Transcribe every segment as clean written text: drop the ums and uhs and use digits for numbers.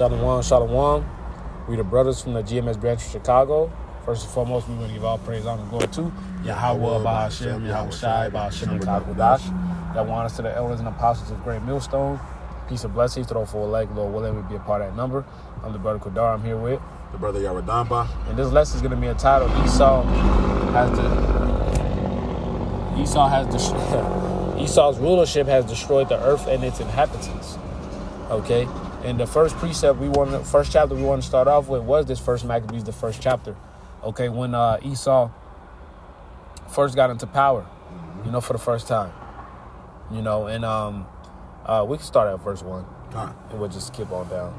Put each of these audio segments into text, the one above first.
Shalom, shalom. We the brothers from the GMS branch of Chicago. First and foremost, we want to give all praise, honor, and glory to Yahweh, Bahashem, Yahweh Shai, Bahashem, and Kakodash. That want us to the elders and apostles of Great Millstone. Peace and blessings to those 4 legs. Lord willing, we be a part of that number. I'm the brother Kodar. I'm here with the brother Yaradamba. And this lesson is going to be entitled Esau's rulership has destroyed the earth and its inhabitants. Okay? And the first chapter we want to start off with was this first Maccabees, the first chapter. Okay, when Esau first got into power, for the first time. And we can start at verse 1. And we'll just skip on down.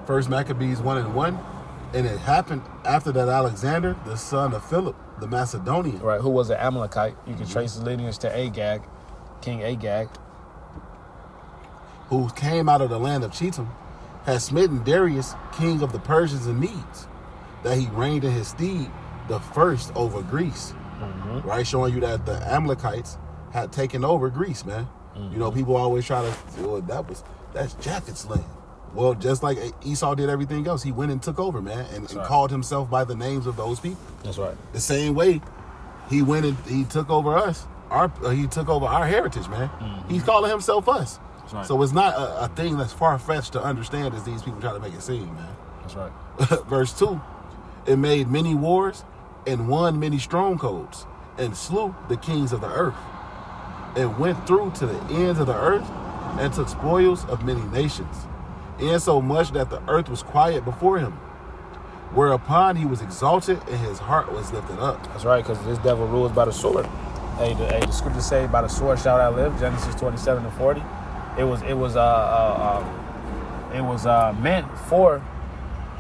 First Maccabees 1:1. And it happened after that Alexander, the son of Philip, the Macedonian. Right, who was an Amalekite. You can trace his lineage to Agag, King Agag. Who came out of the land of Chetam, had smitten Darius, king of the Persians and Medes, that he reigned in his stead, the first over Greece. Right, showing you that the Amalekites had taken over Greece, man. People always try to say, well, that's Japheth's land. Well, just like Esau did everything else, he went and took over, man, and called himself by the names of those people. That's right. The same way he went and he took over us. He took over our heritage, man. He's calling himself us. That's right. So it's not a thing that's far-fetched to understand as these people try to make it seem, man. That's right. Verse 2, it made many wars and won many strongholds and slew the kings of the earth and went through to the ends of the earth and took spoils of many nations, insomuch that the earth was quiet before him, whereupon he was exalted and his heart was lifted up. That's right, because this devil rules by the sword. The scriptures say, by the sword shalt thou live, Genesis 27:40. It was meant for,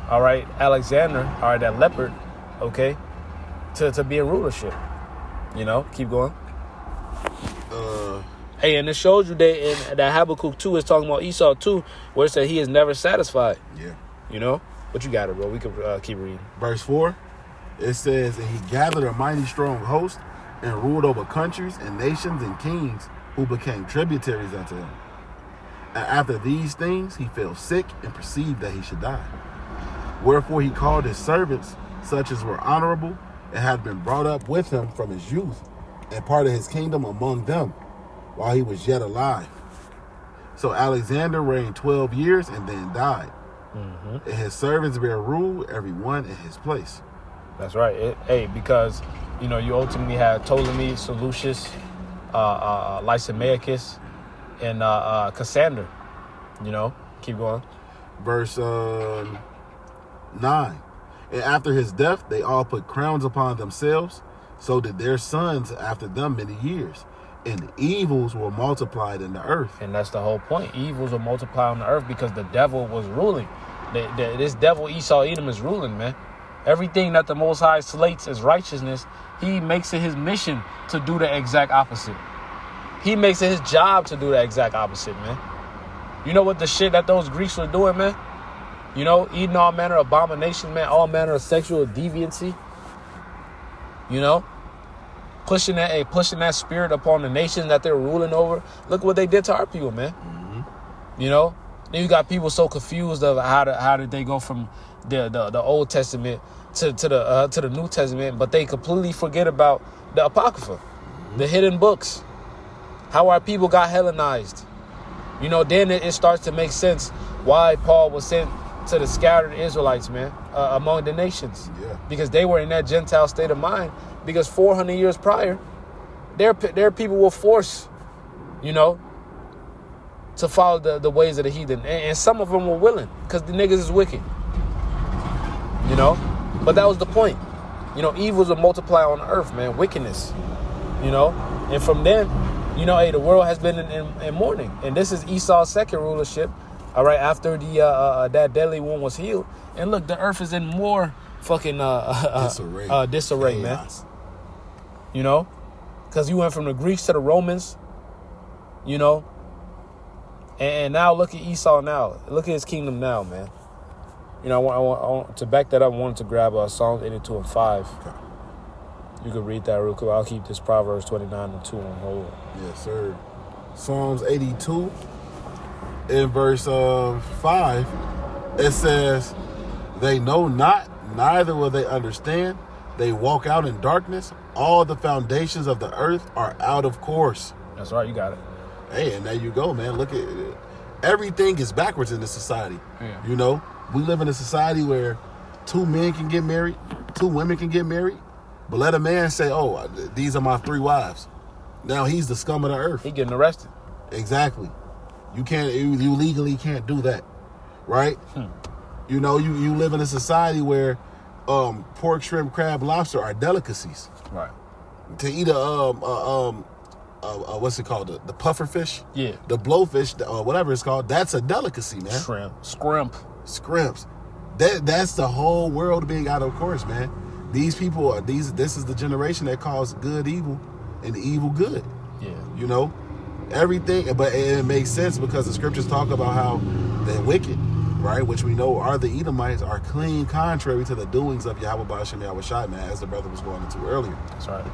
all right, Alexander, all right, that leopard, okay, to be in rulership. Keep going. And it shows you that Habakkuk 2 is talking about Esau too, where it said he is never satisfied. Yeah. But you got it, bro. We can keep reading. Verse 4, it says, and he gathered a mighty strong host and ruled over countries and nations and kings who became tributaries unto him. And after these things, he fell sick and perceived that he should die. Wherefore he called his servants, such as were honorable, and had been brought up with him from his youth, and parted his kingdom among them, while he was yet alive. So Alexander reigned 12 years and then died. And his servants bear rule, every one in his place. That's right. Because, you ultimately had Ptolemy, Seleucus, Lysimachus, and Cassander. Keep going. Verse 9. And after his death, they all put crowns upon themselves. So did their sons after them many years. And evils were multiplied in the earth. And that's the whole point. Evils were multiplied on the earth because the devil was ruling. This devil Esau Edom is ruling, man. Everything that the Most High slates as righteousness, he makes it his mission to do the exact opposite. He makes it his job to do the exact opposite, man. You know what the shit that those Greeks were doing, man? Eating all manner of abominations, man. All manner of sexual deviancy. Pushing that spirit upon the nation that they're ruling over. Look what they did to our people, man. Then you got people so confused of how did they go from the Old Testament to the New Testament, but they completely forget about the Apocrypha, the hidden books, how our people got Hellenized. Then it starts to make sense why Paul was sent to the scattered Israelites, man, among the nations, because they were in that Gentile state of mind. Because 400 years prior, their people were forced, to follow the ways of the heathen. And some of them were willing because the niggas is wicked, But that was the point. Evils will multiply on the earth, man, wickedness, And from then, the world has been in mourning. And this is Esau's second rulership, all right, after that deadly wound was healed. And look, the earth is in more fucking disarray, man. Because you went from the Greeks to the Romans, and now look at Esau now. Look at his kingdom now, man. I want to back that up. I wanted to grab Psalms 82:5. Okay. You can read that real quick. I'll keep this Proverbs 29:2 on hold. Yes, sir. Psalms 82 in verse 5. It says, they know not, neither will they understand. They walk out in darkness. All the foundations of the earth are out of course. That's right, you got it. Hey, and there you go, man. Look at it. Everything is backwards in this society. Yeah. You know, we live in a society where 2 men can get married, 2 women can get married, but let a man say, oh, these are my 3 wives. Now he's the scum of the earth. He getting arrested. Exactly. You legally can't do that, right? You know, you live in a society where pork, shrimp, crab, lobster are delicacies. Right. To eat what's it called? The puffer fish? Yeah. The blowfish, whatever it's called, that's a delicacy, man. Scrimps. Scrimps. That's the whole world being out of course, man. These people this is the generation that calls good evil and evil good. Yeah. You know? Everything, but it makes sense because the scriptures talk about how the wicked, right, which we know are the Edomites, are clean contrary to the doings of Yahweh Ba'ashem Yahweh Shai, man, as the brother was going into earlier. That's right.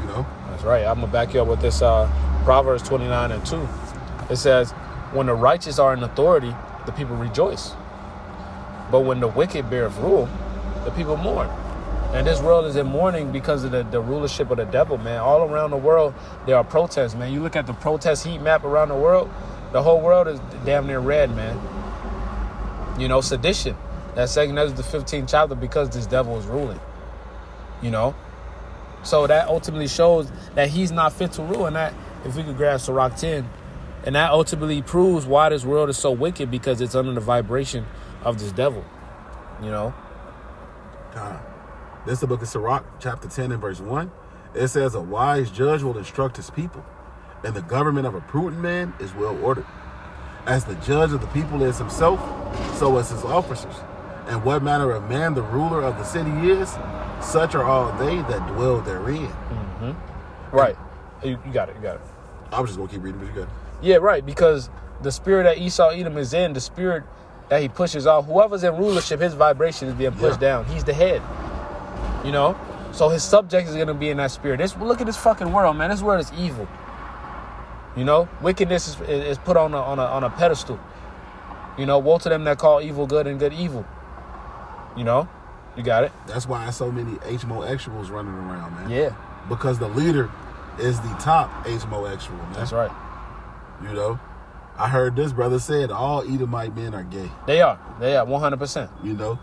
You know? That's right. I'm going to back you up with this Proverbs 29:2. It says, when the righteous are in authority, the people rejoice. But when the wicked beareth rule, the people mourn. And this world is in mourning because of the rulership of the devil, man. All around the world, there are protests, man. You look at the protest heat map around the world, the whole world is damn near red, man. You know, sedition. That's 2 Ezra the 15th chapter because this devil is ruling. You know? So that ultimately shows that he's not fit to rule. And that, if we could grab Sirach 10, and that ultimately proves why this world is so wicked, because it's under the vibration of this devil. You know? This is the book of Sirach, chapter 10 and verse 1. It says, a wise judge will instruct his people, and the government of a prudent man is well ordered. As the judge of the people is himself, so is his officers. And what manner of man the ruler of the city is, such are all they that dwell therein. Mm-hmm. Right. You got it. I was just going to keep reading, but you got it. Yeah, right, because the spirit that Esau Edom is in, the spirit that he pushes off, whoever's in rulership, his vibration is being pushed down. He's the head. You know? So his subject is going to be in that spirit. Look at this fucking world, man. This world is evil. You know? Wickedness is put on a pedestal. You know? Woe to them that call evil good and good evil. You know? You got it? That's why so many HMOXuals running around, man. Yeah. Because the leader is the top HMOXual, man. That's right. You know? I heard this brother said all Edomite men are gay. They are 100%. You know?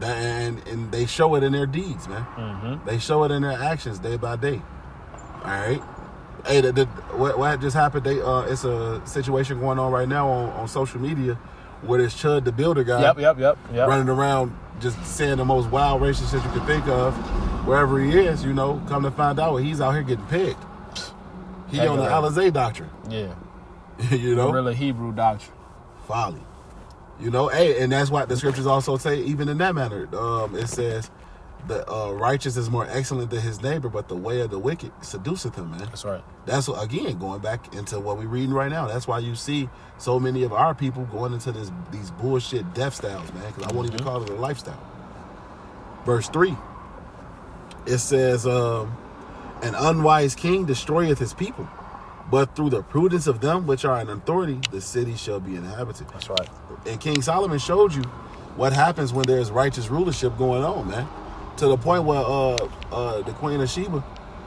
And they show it in their deeds, man. Mm-hmm. They show it in their actions day by day. All right. Hey, what just happened? It's a situation going on right now on social media where this Chud the Builder guy, yep, running around just saying the most wild racist shit you could think of, wherever he is. You know, come to find out, he's out here getting pegged. He on the Alizé doctrine. Yeah. You know, really Hebrew doctrine. Folly. You know, hey, and that's why the scriptures also say, even in that manner, it says, the righteous is more excellent than his neighbor, but the way of the wicked seduceth him, man. That's right. That's, again, going back into what we're reading right now. That's why you see so many of our people going into these bullshit death styles, man, because I won't even call it a lifestyle. Verse 3, it says, an unwise king destroyeth his people, but through the prudence of them which are in authority, the city shall be inhabited. That's right. And King Solomon showed you what happens when there's righteous rulership going on, man. To the point where the Queen of Sheba,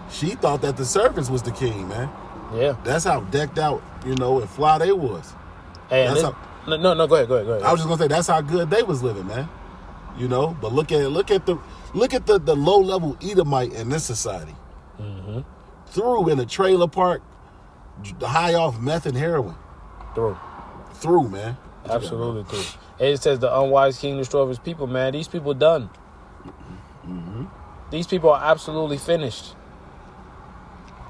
she thought that the servants was the king, man. Yeah. That's how decked out, you know, and fly they was. Hey, no, go ahead. I was just gonna say that's how good they was living, man. You know, but look at the low level Edomite in this society. Mm-hmm. Through in a trailer park, high off meth and heroin. Through, man. Absolutely through. It says the unwise king destroys his people, man. These people done. Mm-hmm. These people are absolutely finished.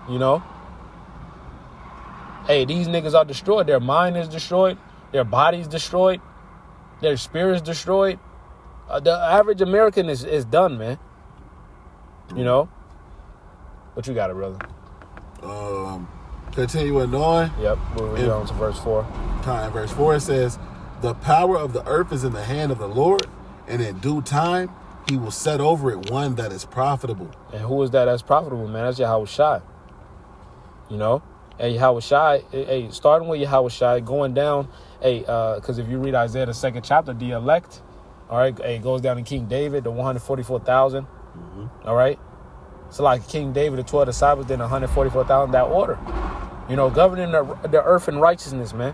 You know? Hey, these niggas are destroyed. Their mind is destroyed. Their body's destroyed. Their spirit's destroyed. The average American is done, man. You know? What you got it, brother? Continuing on. Yep, moving on to verse 4. In verse 4 it says, the power of the earth is in the hand of the Lord, and in due time he will set over it one that is profitable. And who is that that's profitable, man? That's Yahweh Shai. You know? Hey, Yahushai, hey, starting with Yahushai, going down, because if you read Isaiah, the 2nd chapter, the elect, all right, it goes down to King David, the 144,000, all right? So like King David, the 12 disciples, then 144,000, that order. You know, governing the earth in righteousness, man.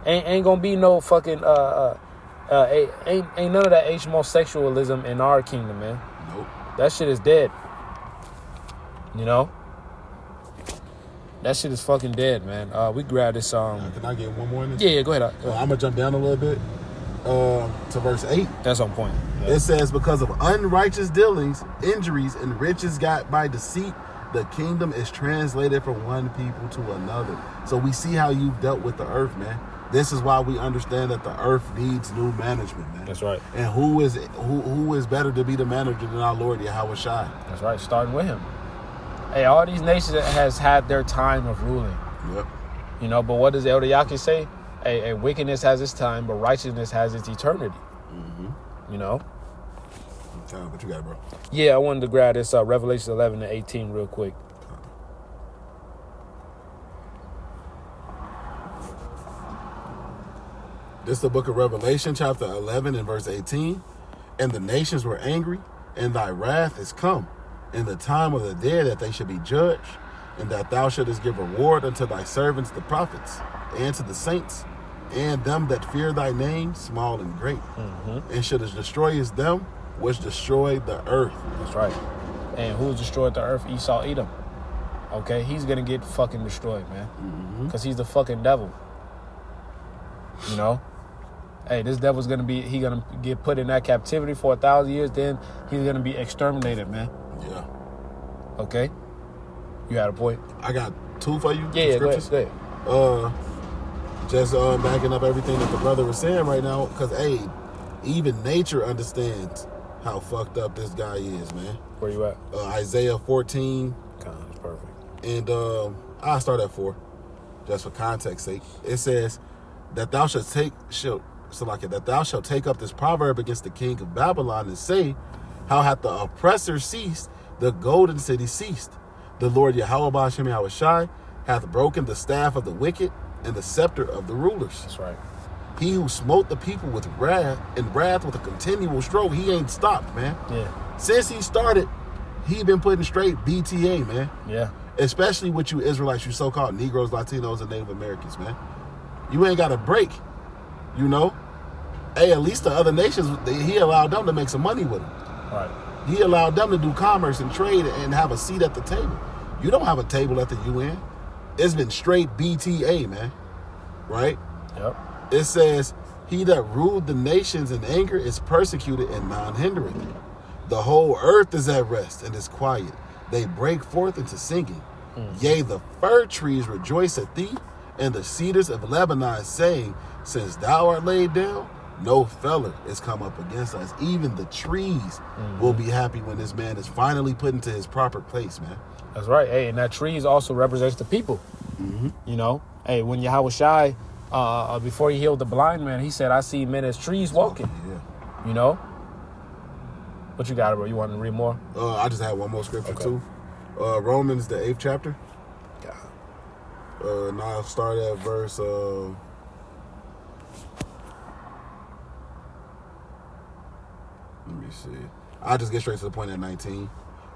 Ain't gonna be no fucking, ain't none of that homosexualism in our kingdom, man. Nope. That shit is dead. You know? That shit is fucking dead, man. We grab this Can I get one more in this? Yeah, go ahead. I'm gonna jump down a little bit to verse 8. That's on point. Yeah. It says, because of unrighteous dealings, injuries, and riches got by deceit, the kingdom is translated from one people to another. So we see how you've dealt with the earth, man. This is why we understand that the earth needs new management, man. That's right. And who is better to be the manager than our Lord Yahushai? That's right. Starting with him. Hey, all these nations has had their time of ruling. Yep. You know, but what does Elder Yaki say? Hey, wickedness has its time, but righteousness has its eternity. You know? What you got, bro? Yeah, I wanted to grab this Revelation 11 and 18 real quick. This is the book of Revelation, chapter 11 and verse 18. And the nations were angry, and thy wrath is come, in the time of the dead, that they should be judged, and that thou shouldest give reward unto thy servants the prophets, and to the saints, and them that fear thy name, small and great, and shouldest destroy them which destroyed the earth. That's right. And who's destroyed the earth? Esau, Edom. Okay, he's gonna get fucking destroyed, man, because he's the fucking devil. You know. Hey, this devil's gonna get put in that captivity for 1,000 years. Then he's gonna be exterminated, man. Yeah. Okay. You had a point. I got 2 for you. Yeah, go ahead. Just backing up everything that the brother was saying right now, because hey, even nature understands how fucked up this guy is, man. Where you at? Isaiah 14. That's perfect. And I'll start at 4, just for context sake. It says that thou shalt take up this proverb against the king of Babylon and say, how hath the oppressor ceased, the golden city ceased. The Lord Yahweh Ba'ashem Yahushai hath broken the staff of the wicked and the scepter of the rulers. That's right. He who smote the people with wrath with a continual stroke, he ain't stopped, man. Yeah. Since he started, he been putting straight BTA, man. Yeah. Especially with you Israelites, you so-called Negroes, Latinos, and Native Americans, man. You ain't got a break, you know? Hey, at least the other nations, he allowed them to make some money with him. Right. He allowed them to do commerce and trade and have a seat at the table. You don't have a table at the UN. It's been straight BTA, man. Right? Yep. It says, he that ruled the nations in anger is persecuted and non-hindereth. The whole earth is at rest and is quiet. They break forth into singing. Yea, the fir trees rejoice at thee, and the cedars of Lebanon, saying, since thou art laid down, no feller is come up against us. Even the trees will be happy when this man is finally put into his proper place, man. That's right. Hey, and that trees also represents the people. You know, hey, when Yahushai, before he healed the blind man, he said, I see men as trees walking. Yeah. You know? What you got, bro? You want to read more? I just had one more scripture, too. Romans, the 8th chapter. Now I'll start at verse... let me see. I'll just get straight to the point at 19.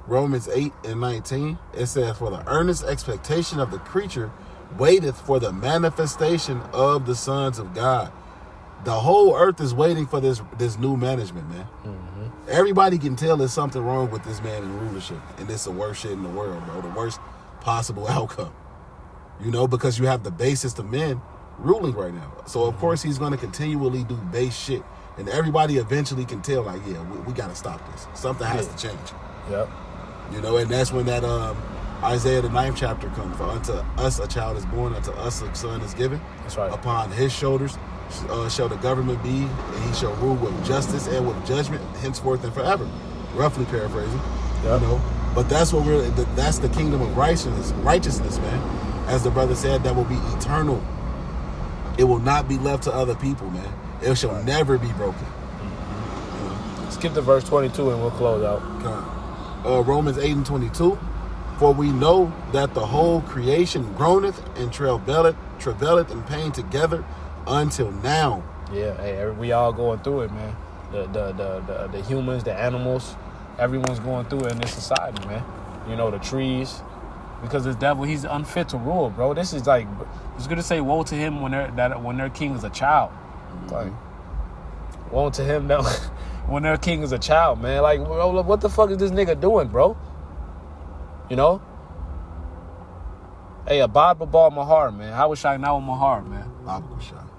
Romans 8 and 19. It says, for the earnest expectation of the creature waiteth for the manifestation of the sons of God. The whole earth is waiting for this new management, man. Everybody can tell there's something wrong with this man in rulership, and it's the worst shit in the world, bro. The worst possible outcome. You know, because you have the basest of men ruling right now. So, of course, he's going to continually do base shit. And everybody eventually can tell, like, yeah, we got to stop this. Something has to change. Yep. You know, and that's when that Isaiah, the 9th chapter comes. For unto us a child is born, unto us a son is given. That's right. Upon his shoulders shall the government be, and he shall rule with justice and with judgment, henceforth and forever. Roughly paraphrasing. Yep. You know, but that's what that's the kingdom of righteousness, man. As the brother said, that will be eternal. It will not be left to other people, man. It shall never be broken. Skip to verse 22 and we'll close out. Romans 8 and 22. For we know that the whole creation groaneth and travaileth in pain together until now. Yeah, hey, we all going through it, man. The humans, the animals, everyone's going through it in this society, man. You know, the trees, because this devil, he's unfit to rule, bro. This is like, it's good to say woe to him when their king is a child. Like, woe to him that when their king is a child, man. Like, bro, what the fuck is this nigga doing, bro? You know? Hey, abad b'bal mahar, man. How was I now with mahar, man?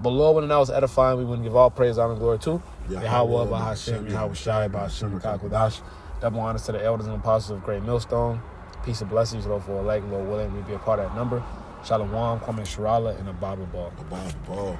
Below when I was edifying, we want to give all praise, honor, and glory to Yahweh, Bahashem, Yahweh Shai, Bahashem, Kakodash. Double honors to the elders and apostles of Great Millstone. Peace and blessings, Lord, for elect, Lord willing, we be a part of that number. Shalom, Kwame Sharala, and abad b'bal. Abad b'bal.